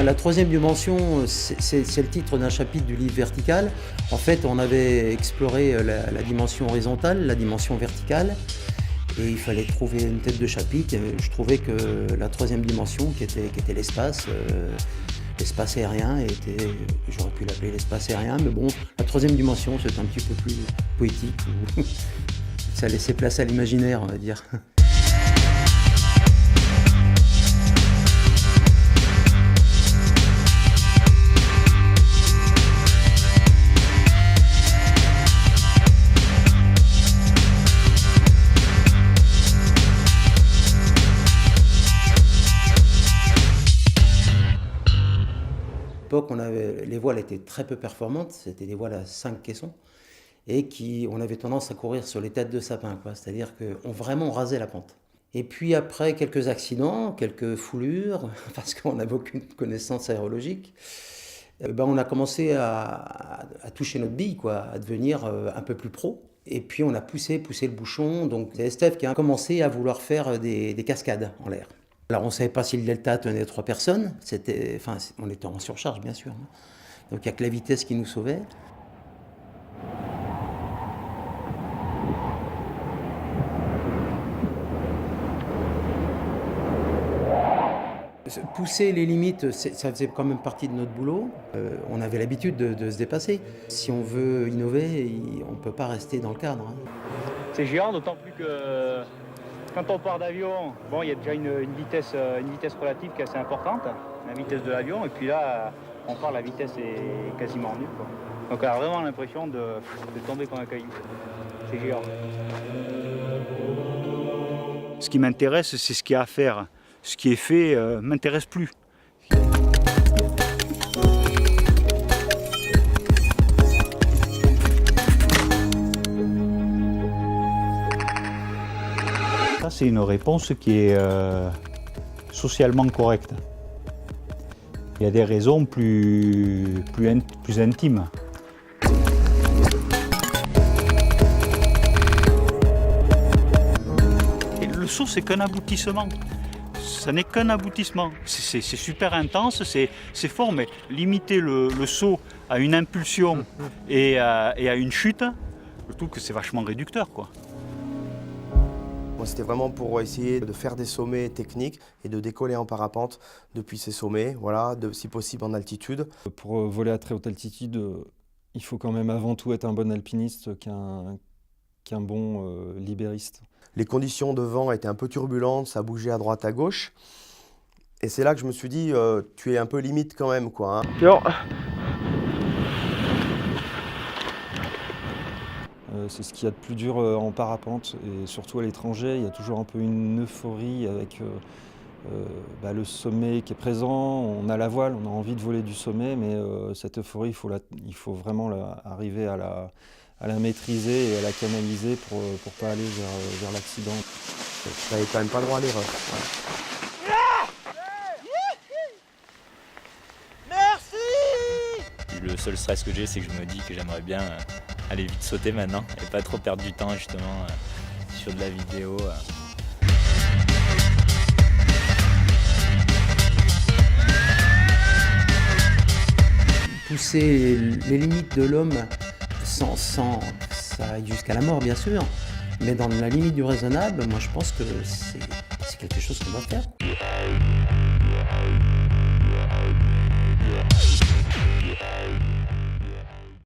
la troisième dimension, c'est le titre d'un chapitre du livre Vertical. En fait, on avait exploré la dimension horizontale, la dimension verticale, et il fallait trouver une tête de chapitre. Et je trouvais que la troisième dimension, qui était l'espace, l'espace aérien, j'aurais pu l'appeler l'espace aérien, mais bon, la troisième dimension, c'est un petit peu plus poétique. Ça laissait place à l'imaginaire, on va dire. À l'époque, les voiles étaient très peu performantes, c'était des voiles à 5 caissons, et on avait tendance à courir sur les têtes de sapin, c'est-à-dire qu'on vraiment rasait la pente. Et puis après quelques accidents, quelques foulures, parce qu'on n'avait aucune connaissance aérologique, on a commencé à toucher notre bille, à devenir un peu plus pro. Et puis on a poussé le bouchon, donc c'est Estève qui a commencé à vouloir faire des cascades en l'air. Alors on ne savait pas si le delta tenait 3 personnes, on était en surcharge bien sûr, donc il n'y a que la vitesse qui nous sauvait. Pousser les limites, ça faisait quand même partie de notre boulot. On avait l'habitude de se dépasser. Si on veut innover, on ne peut pas rester dans le cadre. C'est géant, d'autant plus que quand on part d'avion, il y a déjà une vitesse relative qui est assez importante, la vitesse de l'avion, et puis là, on part, la vitesse est quasiment nulle, quoi. Donc on a vraiment l'impression de tomber comme un caillou. C'est géant. Ce qui m'intéresse, c'est ce qu'il y a à faire. Ce qui est fait m'intéresse plus. Ça, c'est une réponse qui est socialement correcte. Il y a des raisons plus intimes. Et le saut, c'est qu'un aboutissement. Ça n'est qu'un aboutissement. C'est super intense, c'est fort, mais limiter le saut à une impulsion et à une chute, je trouve que c'est vachement réducteur, quoi. Moi, c'était vraiment pour essayer de faire des sommets techniques et de décoller en parapente depuis ces sommets, si possible en altitude. Pour voler à très haute altitude, il faut quand même avant tout être un bon alpiniste qu'un bon libériste. Les conditions de vent étaient un peu turbulentes, ça bougeait à droite à gauche. Et c'est là que je me suis dit, tu es un peu limite quand même, quoi. C'est ce qu'il y a de plus dur en parapente, et surtout à l'étranger, il y a toujours un peu une euphorie avec le sommet qui est présent. On a la voile, on a envie de voler du sommet, mais cette euphorie, il faut vraiment arriver à la maîtriser et à la canaliser pour ne pas aller vers l'accident. Tu n'avais quand même pas le droit à l'erreur. Ouais. Merci. Le seul stress que j'ai, c'est que je me dis que j'aimerais bien aller vite sauter maintenant et pas trop perdre du temps justement sur de la vidéo. Pousser les limites de l'homme sans ça aille jusqu'à la mort bien sûr, mais dans la limite du raisonnable, moi je pense que c'est quelque chose qu'on doit faire.